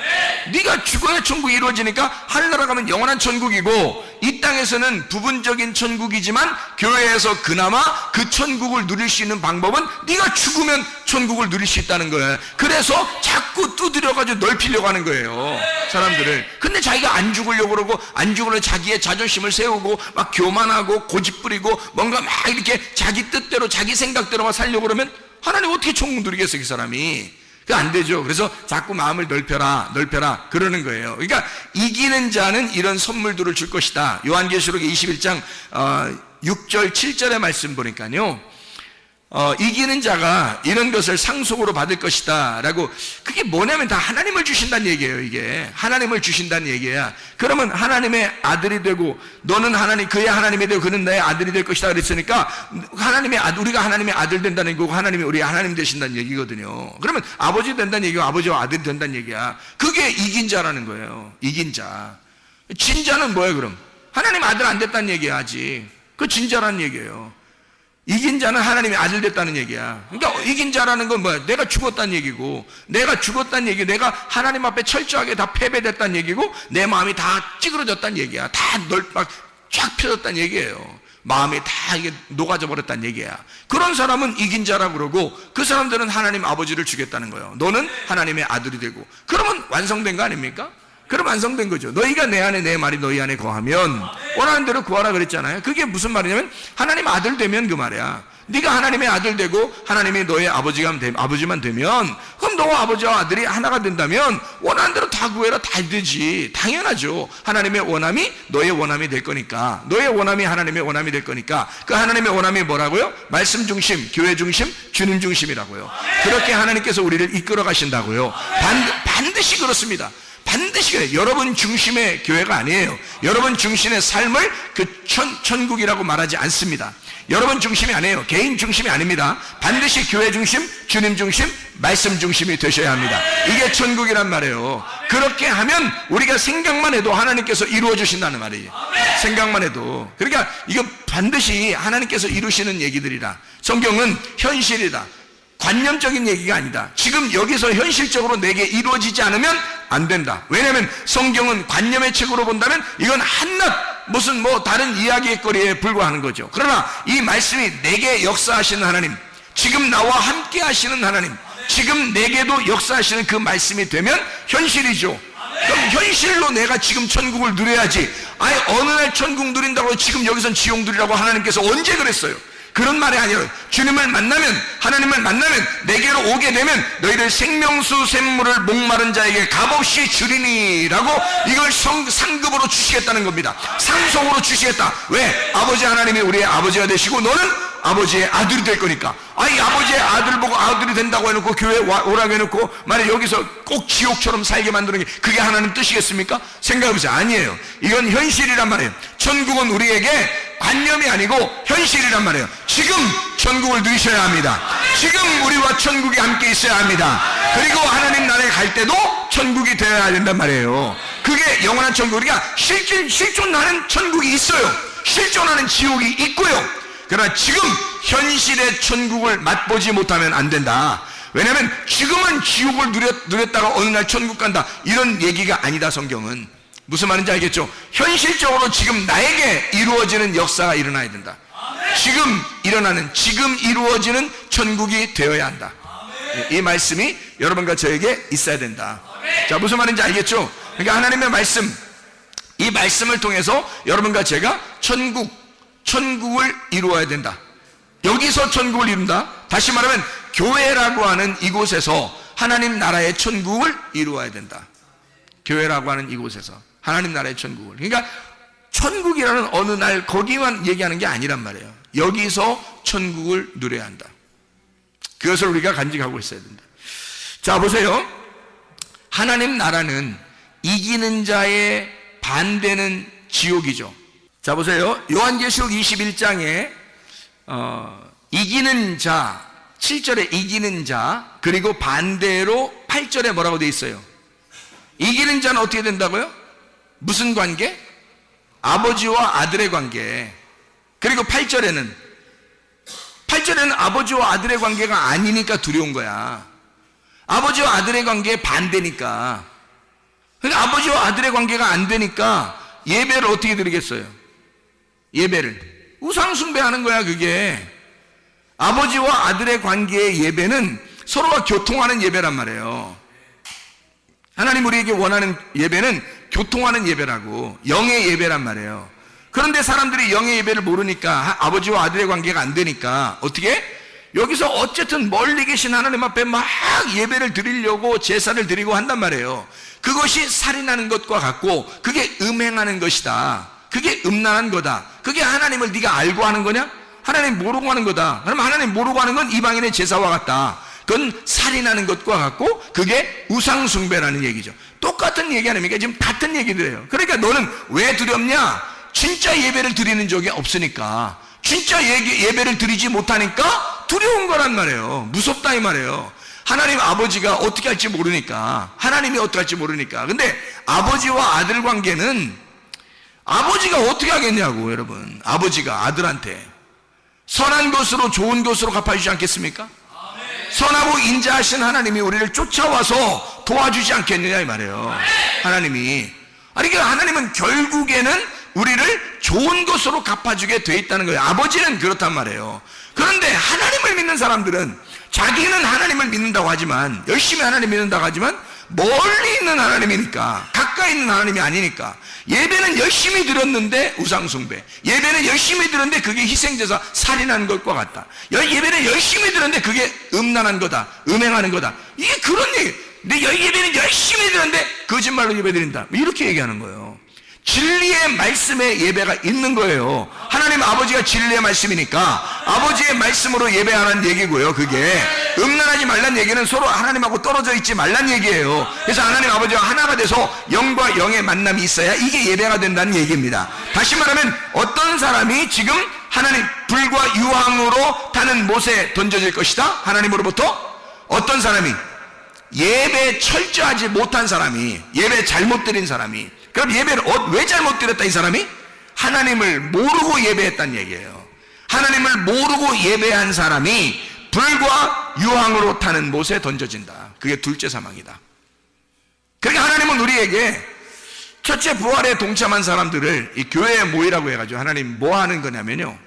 네가 죽어야 천국이 이루어지니까. 하늘나라 가면 영원한 천국이고, 이 땅에서는 부분적인 천국이지만 교회에서 그나마 그 천국을 누릴 수 있는 방법은 네가 죽으면 천국을 누릴 수 있다는 거예요. 그래서 자꾸 두드려가지고 넓히려고 하는 거예요, 사람들을. 근데 자기가 안 죽으려고 그러고, 안 죽으려고 자기의 자존심을 세우고 막 교만하고 고집부리고 뭔가 막 이렇게 자기 뜻대로 자기 생각대로 막 살려고 그러면 하나님 어떻게 천국 누리겠어요, 그 사람이. 그거 안 되죠. 그래서 자꾸 마음을 넓혀라 그러는 거예요. 그러니까 이기는 자는 이런 선물들을 줄 것이다. 요한계시록 21장 6절 7절의 말씀 보니까요, 이기는 자가 이런 것을 상속으로 받을 것이다 라고. 그게 뭐냐면 다 하나님을 주신다는 얘기예요. 이게 하나님을 주신다는 얘기야. 그러면 하나님의 아들이 되고, 너는 그의 하나님이 되고 그는 나의 아들이 될 것이다 그랬으니까 우리가 하나님의 아들 된다는 거고, 하나님이 우리 하나님 되신다는 얘기거든요. 그러면 아버지 된다는 얘기고 아버지와 아들이 된다는 얘기야. 그게 이긴 자라는 거예요. 이긴 자. 진 자는 뭐예요 그럼? 하나님 아들 안 됐다는 얘기야 아직. 그 진 자라는 얘기예요. 이긴 자는 하나님의 아들 됐다는 얘기야. 그러니까 이긴 자라는 건 뭐야? 내가 죽었다는 얘기고, 내가 죽었다는 얘기, 내가 하나님 앞에 철저하게 다 패배됐다는 얘기고, 내 마음이 다 찌그러졌다는 얘기야. 다 쫙 펴졌다는 얘기예요. 마음이 다 이게 녹아져 버렸다는 얘기야. 그런 사람은 이긴 자라고 그러고, 그 사람들은 하나님 아버지를 주겠다는 거예요. 너는 하나님의 아들이 되고. 그러면 완성된 거 아닙니까? 그럼 완성된 거죠. 너희가 내 안에, 내 말이 너희 안에 거하면 원하는 대로 구하라 그랬잖아요. 그게 무슨 말이냐면 하나님 아들 되면 그 말이야. 네가 하나님의 아들 되고 하나님이 너의 아버지만 되면, 그럼 너와 아버지와 아들이 하나가 된다면 원하는 대로 다 구해라, 다 되지. 당연하죠. 하나님의 원함이 너의 원함이 될 거니까. 너의 원함이 하나님의 원함이 될 거니까. 그 하나님의 원함이 뭐라고요? 말씀 중심, 교회 중심, 주님 중심이라고요. 그렇게 하나님께서 우리를 이끌어 가신다고요. 반드시 그렇습니다. 반드시 그래요. 여러분 중심의 교회가 아니에요. 여러분 중심의 삶을 천국이라고 말하지 않습니다. 여러분 중심이 아니에요. 개인 중심이 아닙니다. 반드시 교회 중심, 주님 중심, 말씀 중심이 되셔야 합니다. 이게 천국이란 말이에요. 그렇게 하면 우리가 생각만 해도 하나님께서 이루어 주신다는 말이에요. 생각만 해도. 그러니까 이거 반드시 하나님께서 이루시는 얘기들이라. 성경은 현실이다, 관념적인 얘기가 아니다. 지금 여기서 현실적으로 내게 이루어지지 않으면 안 된다. 왜냐하면 성경은 관념의 책으로 본다면 이건 한낱 무슨 다른 이야기의 거리에 불과하는 거죠. 그러나 이 말씀이 내게 역사하시는 하나님, 지금 나와 함께 하시는 하나님, 지금 내게도 역사하시는 그 말씀이 되면 현실이죠. 그럼 현실로 내가 지금 천국을 누려야지. 아니 어느 날 천국 누린다고 지금 여기선 지옥 누리라고 하나님께서 언제 그랬어요? 그런 말이 아니라 주님을 만나면, 하나님을 만나면, 내게로 오게 되면 너희를 생명수 샘물을 목마른 자에게 값없이 주리니라고 이걸 상급으로 주시겠다는 겁니다. 상속으로 주시겠다. 왜? 아버지 하나님이 우리의 아버지가 되시고 너는 아버지의 아들이 될 거니까. 아니 아버지의 아들 보고 아들이 된다고 해놓고 교회 오라고 해놓고 만약 여기서 꼭 지옥처럼 살게 만드는 게 그게 하나님 뜻이겠습니까? 생각해보세요. 아니에요. 이건 현실이란 말이에요. 천국은 우리에게 관념이 아니고 현실이란 말이에요. 지금 천국을 누리셔야 합니다. 지금 우리와 천국이 함께 있어야 합니다. 그리고 하나님 나라에 갈 때도 천국이 되어야 된단 말이에요. 그게 영원한 천국. 우리가 실존하는 천국이 있어요. 실존하는 지옥이 있고요. 그러나 지금 현실의 천국을 맛보지 못하면 안 된다. 왜냐하면 지금은 지옥을 누렸다가 어느 날 천국 간다, 이런 얘기가 아니다. 성경은 무슨 말인지 알겠죠? 현실적으로 지금 나에게 이루어지는 역사가 일어나야 된다. 지금 이루어지는 천국이 되어야 한다. 이 말씀이 여러분과 저에게 있어야 된다. 자, 무슨 말인지 알겠죠? 그러니까 하나님의 말씀, 이 말씀을 통해서 여러분과 제가 천국을 이루어야 된다. 여기서 천국을 이룬다. 다시 말하면 교회라고 하는 이곳에서 하나님 나라의 천국을 이루어야 된다. 교회라고 하는 이곳에서 하나님 나라의 천국을. 그러니까 천국이라는 어느 날 거기만 얘기하는 게 아니란 말이에요. 여기서 천국을 누려야 한다. 그것을 우리가 간직하고 있어야 된다. 자, 보세요. 하나님 나라는 이기는 자의 반대는 지옥이죠. 자, 보세요. 요한계시록 21장에 이기는 자, 7절에 이기는 자, 그리고 반대로 8절에 뭐라고 되어 있어요? 이기는 자는 어떻게 된다고요? 무슨 관계? 아버지와 아들의 관계. 그리고 8절에는 아버지와 아들의 관계가 아니니까 두려운 거야. 아버지와 아들의 관계에 반대니까. 그러니까 아버지와 아들의 관계가 안 되니까 예배를 어떻게 드리겠어요? 예배를 우상숭배하는 거야. 그게 아버지와 아들의 관계의 예배는 서로가 교통하는 예배란 말이에요. 하나님 우리에게 원하는 예배는 교통하는 예배라고, 영의 예배란 말이에요. 그런데 사람들이 영의 예배를 모르니까, 아버지와 아들의 관계가 안 되니까 어떻게? 여기서 어쨌든 멀리 계신 하나님 앞에 막 예배를 드리려고 제사를 드리고 한단 말이에요. 그것이 살인하는 것과 같고 그게 음행하는 것이다. 그게 음란한 거다. 그게 하나님을 네가 알고 하는 거냐? 하나님 모르고 하는 거다. 그러면 하나님 모르고 하는 건 이방인의 제사와 같다. 그건 살인하는 것과 같고 그게 우상숭배라는 얘기죠. 똑같은 얘기 아닙니까? 지금 같은 얘기들이에요. 그러니까 너는 왜 두렵냐? 진짜 예배를 드리는 적이 없으니까, 진짜 예배를 드리지 못하니까 두려운 거란 말이에요. 무섭다 이 말이에요. 하나님 아버지가 어떻게 할지 모르니까, 하나님이 어떻게 할지 모르니까. 근데 아버지와 아들 관계는 아버지가 어떻게 하겠냐고. 여러분, 아버지가 아들한테 선한 것으로 좋은 것으로 갚아주지 않겠습니까? 선하고 인자하신 하나님이 우리를 쫓아와서 도와주지 않겠느냐 이 말이에요. 하나님이. 아니, 그러니까 하나님은 결국에는 우리를 좋은 것으로 갚아주게 돼 있다는 거예요. 아버지는 그렇단 말이에요. 그런데 하나님을 믿는 사람들은 자기는 하나님을 믿는다고 하지만, 열심히 하나님 믿는다고 하지만 멀리 있는 하나님이니까, 가까이 있는 하나님이 아니니까, 예배는 열심히 드렸는데 우상숭배, 예배는 열심히 드렸는데 그게 희생제사 살인하는 것과 같다. 예배는 열심히 드렸는데 그게 음란한 거다, 음행하는 거다. 이게 그런 얘기. 내 예배는 열심히 드렸는데 거짓말로 예배 드린다, 이렇게 얘기하는 거예요. 진리의 말씀에 예배가 있는 거예요. 하나님 아버지가 진리의 말씀이니까 아버지의 말씀으로 예배하라는 얘기고요. 그게 음란하지 말란 얘기는 서로 하나님하고 떨어져 있지 말란 얘기예요. 그래서 하나님 아버지와 하나가 돼서 영과 영의 만남이 있어야 이게 예배가 된다는 얘기입니다. 다시 말하면 어떤 사람이 지금 하나님 불과 유황으로 타는 못에 던져질 것이다. 하나님으로부터 어떤 사람이 예배 철저하지 못한 사람이, 예배 잘못 드린 사람이, 그럼 예배를 왜 잘못 드렸다 이 사람이? 하나님을 모르고 예배했다는 얘기예요. 하나님을 모르고 예배한 사람이 불과 유황으로 타는 못에 던져진다. 그게 둘째 사망이다. 그러니까 하나님은 우리에게 첫째 부활에 동참한 사람들을 이 교회에 모이라고 해가지고 하나님 뭐 하는 거냐면요,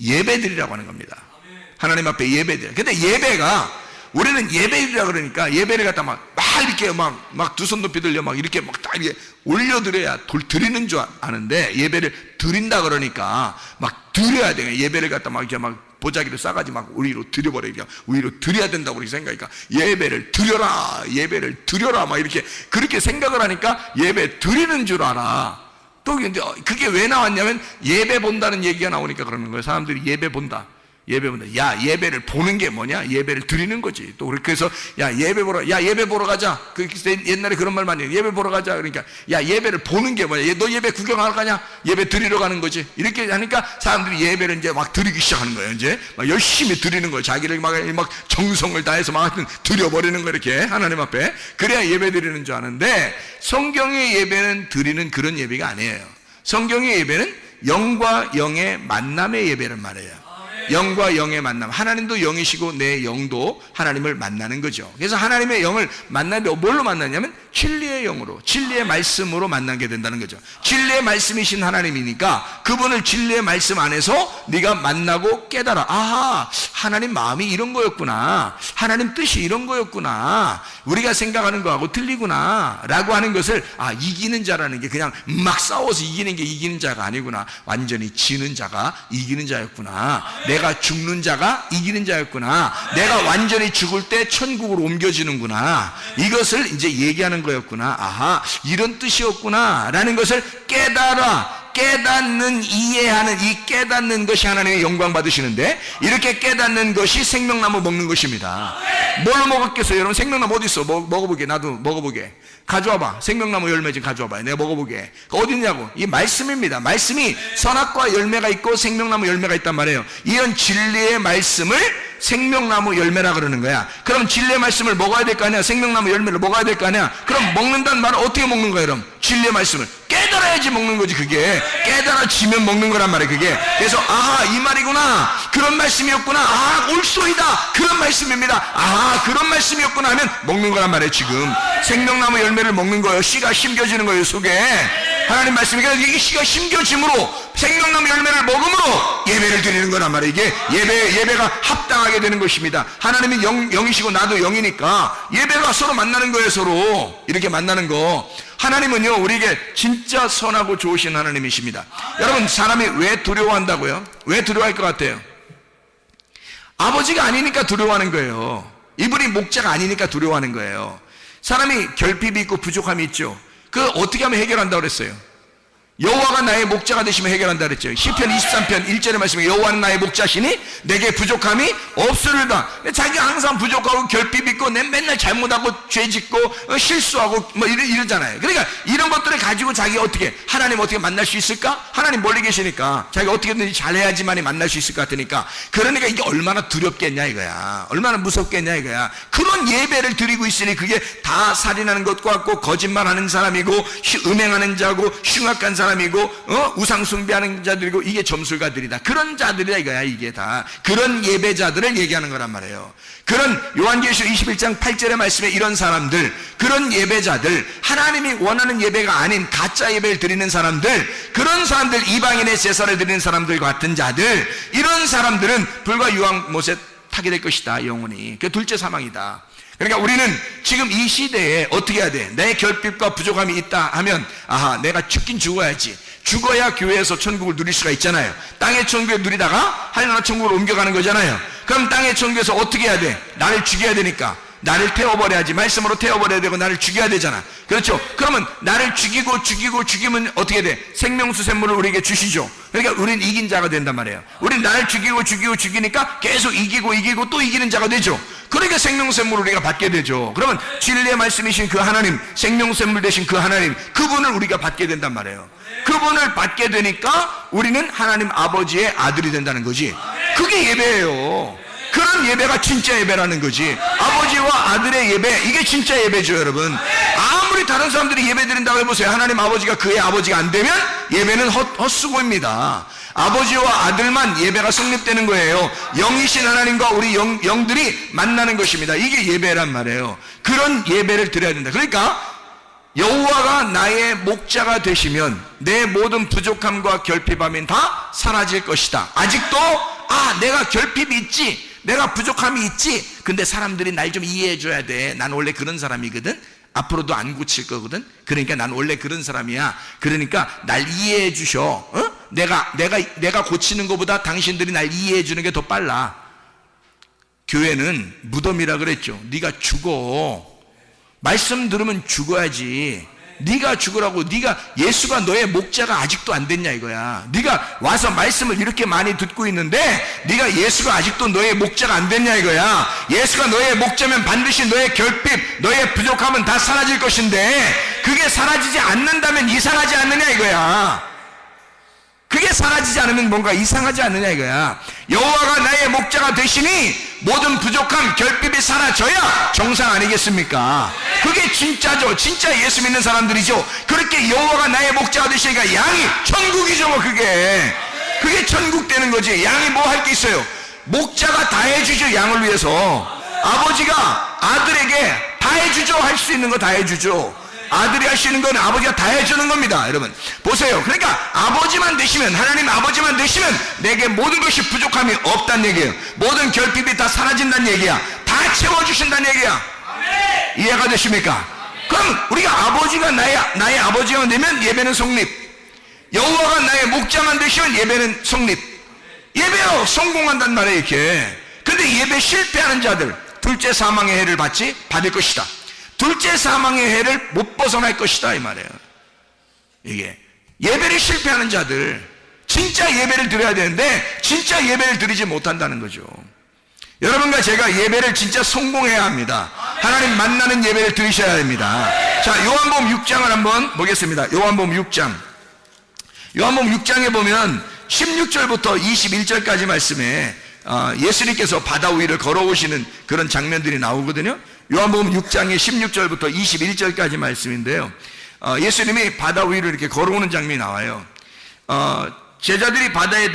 예배드리라고 하는 겁니다. 하나님 앞에 예배드려. 근데 예배가 우리는 예배드리라 그러니까 예배를 갖다 막 이렇게 막 두 손 높이 들려 막 이렇게 막 딱 이렇게 올려드려야 드리는 줄 아는데, 예배를 드린다 그러니까 막 드려야 돼. 예배를 갖다 막 이렇게 막 보자기를 싸가지 막 우리로 드려버리니까 우리로 드려야 된다고 그렇게 생각하니까 예배를 드려라, 예배를 드려라 막 이렇게 그렇게 생각을 하니까 예배 드리는 줄 알아. 또 근데 그게 왜 나왔냐면 예배 본다는 얘기가 나오니까 그러는 거예요. 사람들이 예배 본다. 예배 본다. 야, 예배를 보는 게 뭐냐? 예배를 드리는 거지. 또 그래서 야, 예배 보러 가자. 그 옛날에 그런 말 많이 해요. 예배 보러 가자. 그러니까 야, 예배를 보는 게 뭐냐? 너 예배 구경하러 가냐? 예배 드리러 가는 거지. 이렇게 하니까 사람들이 예배를 이제 막 드리기 시작하는 거예요. 이제 막 열심히 드리는 거예요. 자기를 막 정성을 다해서 막 드려버리는 거 이렇게 하나님 앞에. 그래야 예배 드리는 줄 아는데, 성경의 예배는 드리는 그런 예배가 아니에요. 성경의 예배는 영과 영의 만남의 예배란 말이에요. 영과 영의 만남. 하나님도 영이시고 내 영도 하나님을 만나는 거죠. 그래서 하나님의 영을 만나면 뭘로 만나냐면 진리의 영으로, 진리의 말씀으로 만나게 된다는 거죠. 진리의 말씀이신 하나님이니까 그분을 진리의 말씀 안에서 네가 만나고 깨달아. 아하, 하나님 마음이 이런 거였구나, 하나님 뜻이 이런 거였구나, 우리가 생각하는 거하고 틀리구나 라고 하는 것을, 이기는 자라는 게 그냥 막 싸워서 이기는 게 이기는 자가 아니구나, 완전히 지는 자가 이기는 자였구나, 내가 죽는 자가 이기는 자였구나, 내가 완전히 죽을 때 천국으로 옮겨지는구나, 이것을 이제 얘기하는 거였구나. 아하, 이런 뜻이었구나 라는 것을 깨닫는, 이해하는, 이 깨닫는 것이 하나님의 영광 받으시는데, 이렇게 깨닫는 것이 생명나무 먹는 것입니다. 뭘로 먹었겠어요? 여러분, 생명나무 어디 있어? 먹어보게. 나도 먹어보게. 가져와봐. 생명나무 열매 좀 가져와봐. 내가 먹어보게. 어디 있냐고? 이 말씀입니다. 말씀이 선악과 열매가 있고 생명나무 열매가 있단 말이에요. 이런 진리의 말씀을 생명나무 열매라 그러는 거야. 그럼 진리의 말씀을 먹어야 될 거 아니야? 생명나무 열매를 먹어야 될 거 아니야? 그럼 먹는다는 말은 어떻게 먹는 거야? 그럼 진리의 말씀을 깨달아야지 먹는 거지. 그게 깨달아지면 먹는 거란 말이에요. 그게. 그래서 아하, 이 말이구나, 그런 말씀이었구나, 아, 올소이다, 그런 말씀입니다, 아하, 그런 말씀이었구나 하면 먹는 거란 말이에요. 지금 생명나무 열매를 먹는 거예요. 씨가 심겨지는 거예요, 속에. 하나님 말씀이. 그래서 이게 씨가 심겨짐으로 생명나무 열매를 먹음으로 예배를 드리는 거란 말이에요. 이게 예배가 합당하게 되는 것입니다. 하나님이 영이시고 나도 영이니까 예배가 서로 만나는 거예요. 서로 이렇게 만나는 거. 하나님은요, 우리에게 진짜 선하고 좋으신 하나님이십니다. 여러분, 사람이 왜 두려워한다고요? 왜 두려워할 것 같아요? 아버지가 아니니까 두려워하는 거예요. 이분이 목자가 아니니까 두려워하는 거예요. 사람이 결핍이 있고 부족함이 있죠. 그걸 어떻게 하면 해결한다고 그랬어요? 여호와가 나의 목자가 되시면 해결한다 그랬죠. 시편 23편 1절의 말씀에 여호와는 나의 목자시니 내게 부족함이 없으리로다. 자기가 항상 부족하고 결핍 있고 맨날 잘못하고 죄짓고 실수하고 뭐 이러잖아요. 그러니까 이런 것들을 가지고 자기가 어떻게, 하나님 어떻게 만날 수 있을까? 하나님 멀리 계시니까 자기가 어떻게든지 잘해야지만이 만날 수 있을 것 같으니까. 그러니까 이게 얼마나 두렵겠냐 이거야. 얼마나 무섭겠냐 이거야. 그런 예배를 드리고 있으니 그게 다 살인하는 것과 같고 거짓말하는 사람이고 음행하는 자고 흉악한 사람이고 우상 숭배하는 자들이고, 이게 점술가들이다. 그런 자들이다 이거야. 이게 다 그런 예배자들을 얘기하는 거란 말이에요. 그런 요한계시록 21장 8절의 말씀에 이런 사람들, 그런 예배자들, 하나님이 원하는 예배가 아닌 가짜 예배를 드리는 사람들, 그런 사람들, 이방인의 제사를 드리는 사람들 같은 자들, 이런 사람들은 불과 유황 못에 타게 될 것이다, 영원히. 그 둘째 사망이다. 그러니까 우리는 지금 이 시대에 어떻게 해야 돼? 내 결핍과 부족함이 있다 하면, 아하, 내가 죽긴 죽어야지. 죽어야 교회에서 천국을 누릴 수가 있잖아요. 땅의 천국을 누리다가 하늘나라 천국으로 옮겨가는 거잖아요. 그럼 땅의 천국에서 어떻게 해야 돼? 나를 죽여야 되니까 나를 태워버려야지. 말씀으로 태워버려야 되고 나를 죽여야 되잖아. 그렇죠? 그러면 나를 죽이면 어떻게 돼? 생명수 샘물을 우리에게 주시죠. 그러니까 우리는 이긴 자가 된단 말이에요. 우리는 나를 죽이니까 계속 이기고 또 이기는 자가 되죠. 그러니까 생명수 샘물을 우리가 받게 되죠. 그러면 진리의 말씀이신 그 하나님, 생명수 샘물 되신 그 하나님, 그분을 우리가 받게 된단 말이에요. 그분을 받게 되니까 우리는 하나님 아버지의 아들이 된다는 거지. 그게 예배예요. 그런 예배가 진짜 예배라는 거지. 아버지와 아들의 예배, 이게 진짜 예배죠, 여러분. 아무리 다른 사람들이 예배 드린다고 해보세요. 하나님 아버지가 그의 아버지가 안 되면 예배는 헛수고입니다. 아버지와 아들만 예배가 성립되는 거예요. 영이신 하나님과 우리 영들이 만나는 것입니다. 이게 예배란 말이에요. 그런 예배를 드려야 된다. 그러니까 여호와가 나의 목자가 되시면 내 모든 부족함과 결핍함이 다 사라질 것이다. 아직도 내가 결핍이 있지, 내가 부족함이 있지, 근데 사람들이 날 좀 이해해 줘야 돼. 난 원래 그런 사람이거든. 앞으로도 안 고칠 거거든. 그러니까 난 원래 그런 사람이야. 그러니까 날 이해해 주셔. 내가 고치는 것보다 당신들이 날 이해해 주는 게 더 빨라. 교회는 무덤이라 그랬죠. 네가 죽어. 말씀 들으면 죽어야지. 네가 죽으라고. 예수가 너의 목자가 아직도 안 됐냐 이거야. 네가 와서 말씀을 이렇게 많이 듣고 있는데 네가 예수가 아직도 너의 목자가 안 됐냐 이거야. 예수가 너의 목자면 반드시 너의 결핍, 너의 부족함은 다 사라질 것인데 그게 사라지지 않는다면 이상하지 않느냐 이거야. 그게 사라지지 않으면 뭔가 이상하지 않느냐 이거야. 여호와가 나의 목자가 되시니 모든 부족함, 결핍이 사라져야 정상 아니겠습니까? 그게 진짜죠. 진짜 예수 믿는 사람들이죠. 그렇게 여호와가 나의 목자가 되시니까 양이 천국이죠. 뭐 그게 천국 되는 거지. 양이 뭐 할 게 있어요? 목자가 다 해주죠. 양을 위해서. 아버지가 아들에게 다 해주죠. 할 수 있는 거 다 해주죠. 아들이 할 수 있는 건 아버지가 다 해주는 겁니다. 여러분 보세요. 그러니까 아버지만 되시면, 하나님 아버지만 되시면 내게 모든 것이 부족함이 없다는 얘기예요. 모든 결핍이 다 사라진다는 얘기야. 다 채워주신다는 얘기야. 이해가 되십니까? 그럼 우리가 아버지가 나의 아버지가 되면 예배는 성립. 여호와가 나의 목자만 되시면 예배는 성립. 예배요 성공한단 말이에요. 이렇게. 근데 예배 실패하는 자들 둘째 사망의 해를 받을 것이다. 둘째 사망의 해를 못 벗어날 것이다 이 말이에요. 이게 예배를 실패하는 자들, 진짜 예배를 드려야 되는데 진짜 예배를 드리지 못한다는 거죠. 여러분과 제가 예배를 진짜 성공해야 합니다. 하나님 만나는 예배를 드리셔야 됩니다. 자, 요한복음 6장을 한번 보겠습니다. 요한복음 6장. 요한복음 6장에 보면 16절부터 21절까지 말씀에 예수님께서 바다 위를 걸어오시는 그런 장면들이 나오거든요. 요한복음 6장의 16절부터 21절까지 말씀인데요. 예수님이 바다 위를 이렇게 걸어오는 장면이 나와요. 제자들이 바다에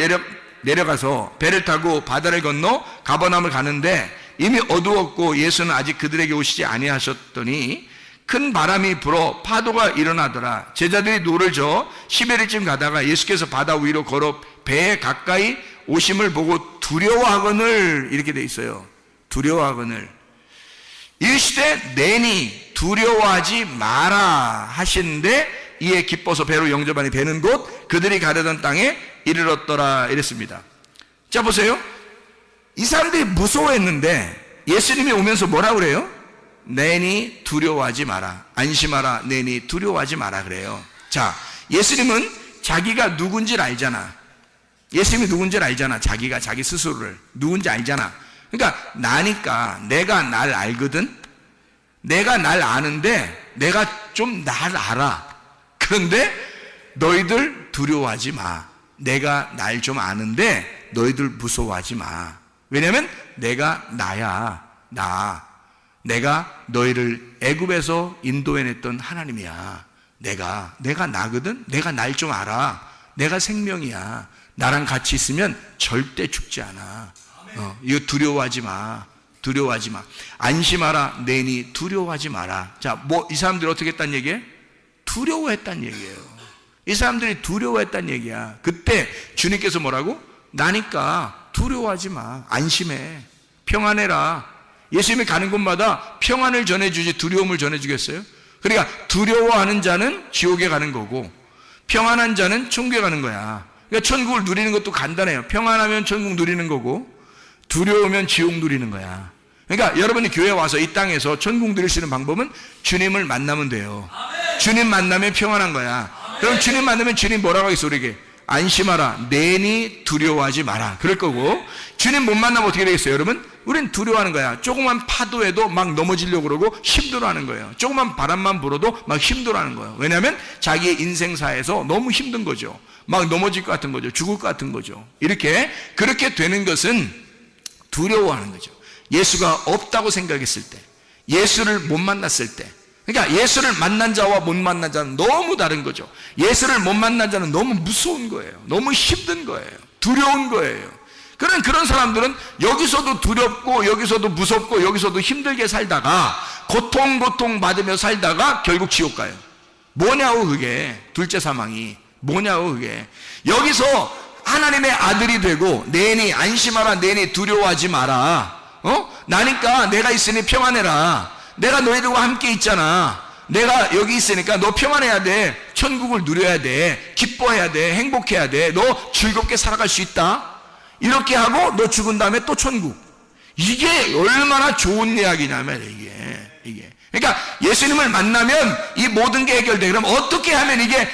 내려가서 배를 타고 바다를 건너 가버나움을 가는데 이미 어두웠고 예수는 아직 그들에게 오시지 아니하셨더니 큰 바람이 불어 파도가 일어나더라. 제자들이 노를 저어 시베리쯤 가다가 예수께서 바다 위로 걸어 배에 가까이 오심을 보고 두려워하거늘, 이렇게 돼 있어요. 두려워하거늘. 이르시되 내니 두려워하지 마라 하시는데 이에 기뻐서 배로 영접하니 배는 곧 그들이 가려던 땅에 이르렀더라 이랬습니다. 자 보세요. 이 사람들이 무서워했는데 예수님이 오면서 뭐라 그래요? 내니 두려워하지 마라. 안심하라. 내니 두려워하지 마라 그래요. 자, 예수님은 자기가 누군지를 알잖아. 예수님이 누군지를 알잖아. 자기가 자기 스스로를 누군지 알잖아. 그러니까 나니까, 내가 날 알거든. 내가 날 아는데 내가 좀 날 알아. 그런데 너희들 두려워하지 마. 내가 날 좀 아는데 너희들 무서워하지 마. 왜냐면 내가 나야. 내가 너희를 애굽에서 인도해냈던 하나님이야. 내가 나거든. 내가 날 좀 알아. 내가 생명이야. 나랑 같이 있으면 절대 죽지 않아. 이거 두려워하지 마. 안심하라. 내니 두려워하지 마라. 자, 이 사람들이 어떻게 했단 얘기예요? 두려워했단 얘기예요. 이 사람들이 두려워했단 얘기야. 그때 주님께서 뭐라고? 나니까 두려워하지 마. 안심해. 평안해라. 예수님이 가는 곳마다 평안을 전해주지 두려움을 전해주겠어요? 그러니까 두려워하는 자는 지옥에 가는 거고 평안한 자는 천국에 가는 거야. 그러니까 천국을 누리는 것도 간단해요. 평안하면 천국 누리는 거고 두려우면 지옥 누리는 거야. 그러니까 여러분이 교회 와서 이 땅에서 천국 누릴 수 있는 방법은 주님을 만나면 돼요. 주님 만나면 평안한 거야. 그럼 주님 만나면 주님 뭐라고 하겠어 우리에게? 안심하라, 내니 두려워하지 마라 그럴 거고, 주님 못 만나면 어떻게 되겠어요 여러분? 우린 두려워하는 거야. 조그만 파도에도 막 넘어지려고 그러고 힘들어하는 거예요. 조그만 바람만 불어도 막 힘들어하는 거예요. 왜냐하면 자기의 인생사에서 너무 힘든 거죠. 막 넘어질 것 같은 거죠. 죽을 것 같은 거죠. 그렇게 되는 것은 두려워하는 거죠. 예수가 없다고 생각했을 때, 예수를 못 만났을 때, 그러니까 예수를 만난 자와 못 만난 자는 너무 다른 거죠. 예수를 못 만난 자는 너무 무서운 거예요. 너무 힘든 거예요. 두려운 거예요. 그런 사람들은 여기서도 두렵고 여기서도 무섭고 여기서도 힘들게 살다가 고통 받으며 살다가 결국 지옥 가요. 뭐냐고 그게. 둘째 사망이 뭐냐고 그게. 여기서 하나님의 아들이 되고 내니 안심하라, 내니 두려워하지 마라, 나니까 내가 있으니 평안해라, 내가 너희들과 함께 있잖아, 내가 여기 있으니까 너 평안해야 돼, 천국을 누려야 돼, 기뻐해야 돼, 행복해야 돼, 너 즐겁게 살아갈 수 있다, 이렇게 하고 너 죽은 다음에 또 천국. 이게 얼마나 좋은 이야기냐면 이게 그러니까 예수님을 만나면 이 모든 게 해결돼. 그럼 어떻게 하면 이게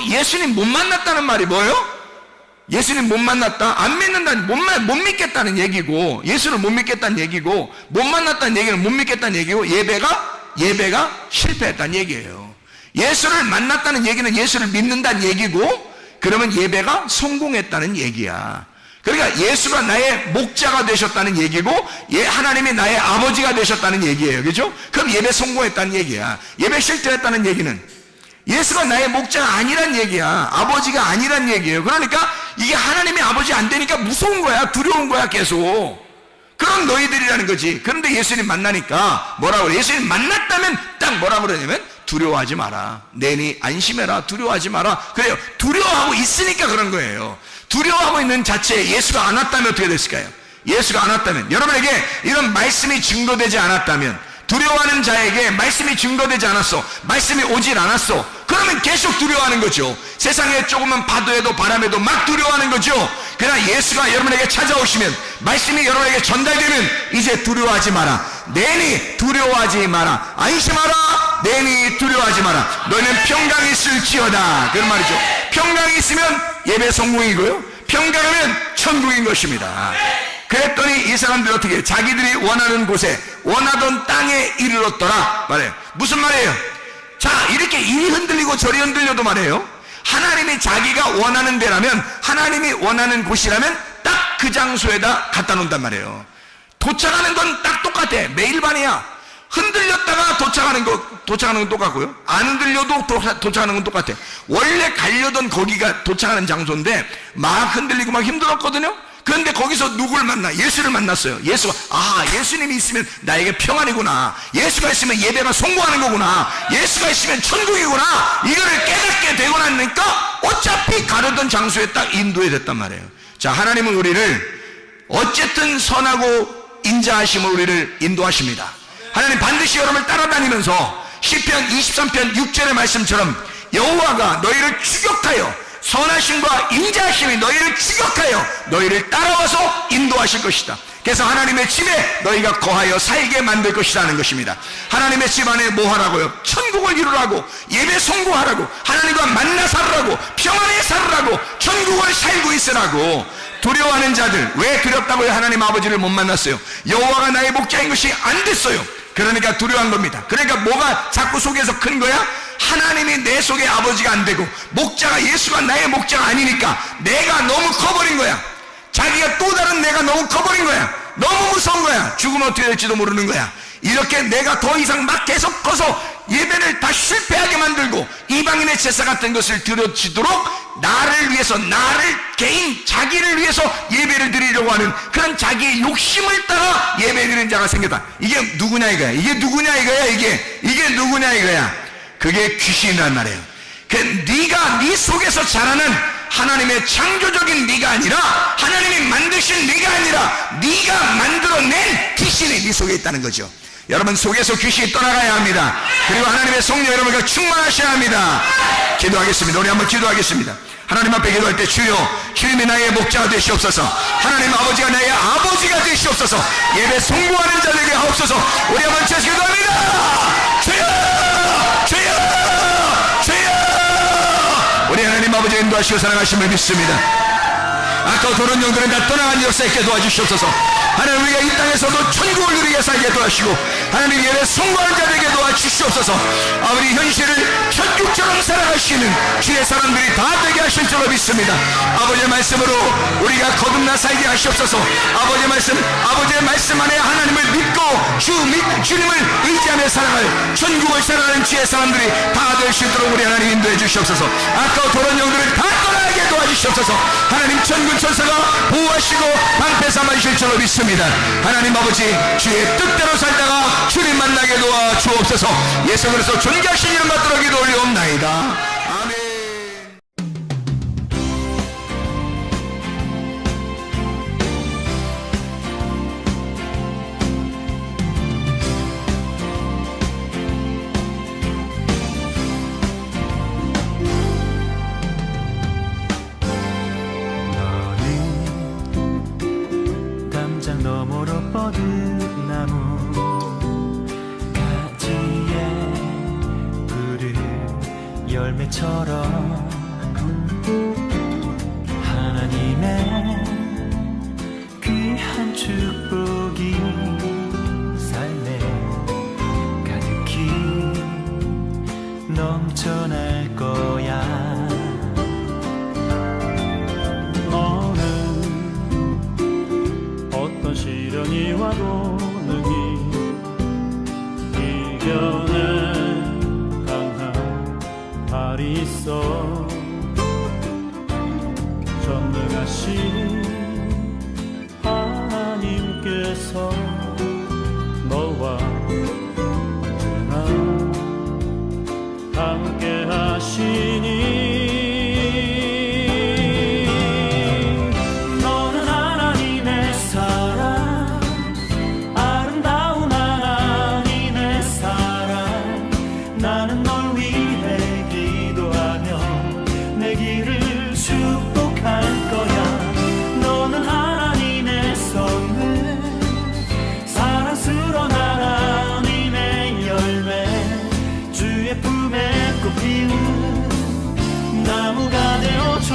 예수님 못 만났다는 말이 뭐예요? 예수님 못 만났다, 안 믿는다는, 못 믿겠다는 얘기고, 예수를 못 믿겠다는 얘기고, 못 만났다는 얘기는 못 믿겠다는 얘기고, 예배가 실패했다는 얘기예요. 예수를 만났다는 얘기는 예수를 믿는다는 얘기고, 그러면 예배가 성공했다는 얘기야. 그러니까 예수가 나의 목자가 되셨다는 얘기고, 하나님이 나의 아버지가 되셨다는 얘기예요. 그죠? 그럼 예배 성공했다는 얘기야. 예배 실패했다는 얘기는 예수가 나의 목자가 아니란 얘기야. 아버지가 아니란 얘기예요. 그러니까 이게 하나님의 아버지 안 되니까 무서운 거야. 두려운 거야 계속. 그럼 너희들이라는 거지. 그런데 예수님 만나니까 뭐라고 그래? 예수님 만났다면 딱 뭐라고 그러냐면 두려워하지 마라, 내니 안심해라, 두려워하지 마라. 그래요. 두려워하고 있으니까 그런 거예요. 두려워하고 있는 자체에 예수가 안 왔다면 어떻게 됐을까요? 예수가 안 왔다면, 여러분에게 이런 말씀이 증거되지 않았다면, 두려워하는 자에게 말씀이 증거되지 않았어, 말씀이 오질 않았어, 그러면 계속 두려워하는 거죠. 세상에 조금만 파도에도 바람에도 막 두려워하는 거죠. 그러나 예수가 여러분에게 찾아오시면, 말씀이 여러분에게 전달되면 이제 두려워하지 마라, 내니 두려워하지 마라, 안심하라, 내니 두려워하지 마라, 너희는 평강이 있을지어다. 그런 말이죠. 평강이 있으면 예배 성공이고요, 평강하면 천국인 것입니다. 그랬더니 이 사람들이 어떻게 해요? 자기들이 원하는 곳에, 원하던 땅에 이르렀더라 말해요. 무슨 말이에요? 자, 이렇게 이리 흔들리고 저리 흔들려도 말이에요, 하나님이 자기가 원하는 데라면, 하나님이 원하는 곳이라면 딱 그 장소에다 갖다 놓는단 말이에요. 도착하는 건 딱 똑같아. 매일 반이야. 흔들렸다가 도착하는 건 똑같고요, 안 흔들려도 도착하는 건 똑같아. 원래 가려던 거기가 도착하는 장소인데 막 흔들리고 막 힘들었거든요. 그런데 거기서 누굴 만나? 예수를 만났어요. 예수가, 예수님이 있으면 나에게 평안이구나, 예수가 있으면 예배가 성공하는 거구나, 예수가 있으면 천국이구나, 이거를 깨닫게 되고 나니까 어차피 가려던 장소에 딱 인도해 됐단 말이에요. 자, 하나님은 우리를 어쨌든 선하고 인자하심으로 우리를 인도하십니다. 하나님 반드시 여러분을 따라다니면서 시편 23편 6절의 말씀처럼 여호와가 너희를 추격하여, 선하심과 인자하심이 너희를 추격하여 너희를 따라와서 인도하실 것이다. 그래서 하나님의 집에 너희가 거하여 살게 만들 것이라는 것입니다. 하나님의 집 안에 뭐 하라고요? 천국을 이루라고, 예배 성공하라고, 하나님과 만나 살으라고, 평안에 살으라고, 천국을 살고 있으라고. 두려워하는 자들, 왜 두렵다고요? 하나님 아버지를 못 만났어요. 여호와가 나의 목자인 것이 안 됐어요. 그러니까 두려워한 겁니다. 그러니까 뭐가 자꾸 속에서 큰 거야? 하나님이 내 속에 아버지가 안 되고, 목자가 예수가 나의 목자가 아니니까 내가 너무 커버린 거야. 자기가 또 다른 내가 너무 커버린 거야. 너무 무서운 거야. 죽으면 어떻게 될지도 모르는 거야. 이렇게 내가 더 이상 막 계속 커서 예배를 다 실패하게 만들고 이방인의 제사 같은 것을 드려지도록 나를 위해서, 나를 개인 자기를 위해서 예배를 드리려고 하는 그런 자기의 욕심을 따라 예배 드리는 자가 생겼다. 이게 누구냐 이거야. 이게 누구냐 이거야. 이게 누구냐 이거야. 그게 귀신이란 말이에요. 네가 네 속에서 자라는 하나님의 창조적인 네가 아니라, 하나님이 만드신 네가 아니라 네가 만들어낸 귀신이 네 속에 있다는 거죠. 여러분 속에서 귀신이 떠나가야 합니다. 그리고 하나님의 성령 여러분과 충만하셔야 합니다. 기도하겠습니다. 우리 한번 기도하겠습니다. 하나님 앞에 기도할 때 주여, 주님이 나의 목자가 되시옵소서. 하나님 아버지가 나의 아버지가 되시옵소서. 예배 성공하는 자 되게 하옵소서. 우리 한번 같이 기도합니다. 주여, 주여, 주여. 우리 하나님 아버지 인도하시고 사랑하심을 믿습니다. 아까 도는 영들은 다 떠나간 역사 있게 도와주시옵소서. 하나님 우리가 이 땅에서도 천국을 누리게 살게 도와주시고 하나님 예배 성공하는 자들에게 도와주시옵소서. 우리 현실을 천국처럼 살아가시는 주의 사람들이 다 되게 하실 줄로 믿습니다. 아버지의 말씀으로 우리가 거듭나 살게 하시옵소서. 아버지의 말씀 안에 하나님을 믿고 주님을 의지하며 살아갈 천국을 살아가는 주의 사람들이 다 될 수 있도록 우리 하나님 인도해 주시옵소서. 아까 도는 영들을 다 떠나게 도와주시옵소서. 하나님 천군 천사가 보호하시고 방패 삼아주실 줄로 믿습니다. 하나님 아버지 주의 뜻대로 살다가 주님 만나게 도와 주옵소서. 예수 그리스도 존귀하신 이름 받들어 기도 올리옵나이다. 아멘. 너머로 뻗은 나무 가지에 푸른 열매처럼 하나님의 귀한 축복이 삶에 가득히 넘쳐날 거야. 시련이 와도 능히 이겨낸 강한 발이 있어. 전능하신 하나님께서 너와 언제나 함께 하시니 나무가 되어줘.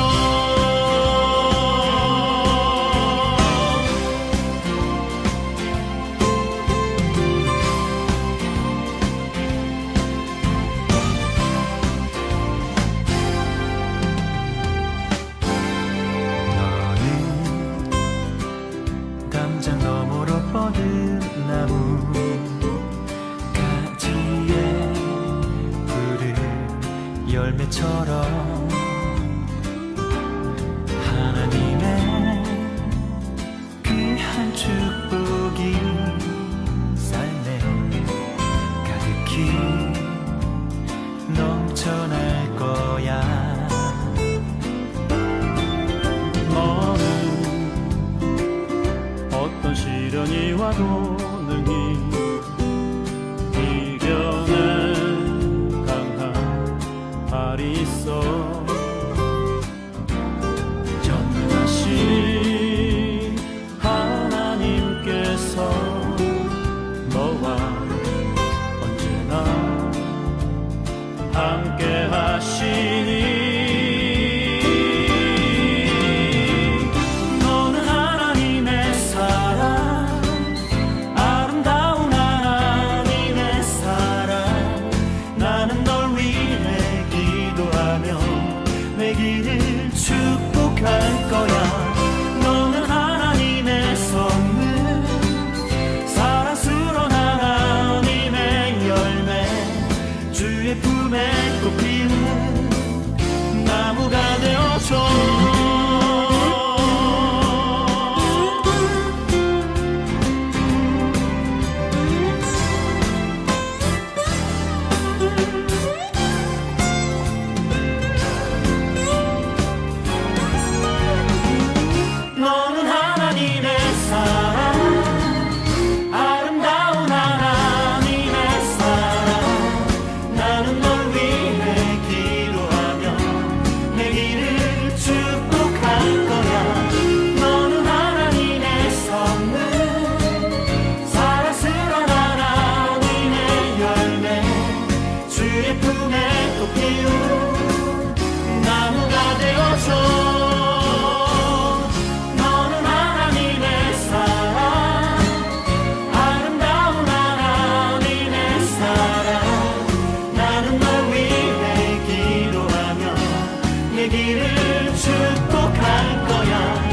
너는 담장 너머로 뻗은 나무 가지에 푸른 열매처럼 하나님의 귀한 축복이 삶에 가득히 넘쳐날 거야. 너는 어떤 시련이 와도 능히 이겨낸 강한 발이 있어. 하나님께서 너와 언제나 함께 하시니 너는 하나님의 사랑, 아름다운 하나님의 사랑. 나는 널 위해 기도하며 내 길을 축복할 거야. 너는 하나님의 선물, 사랑스러운 하나님의 열매, 주의 품에 꽃피는 나무가 되어줘. 길을 축복할 거야.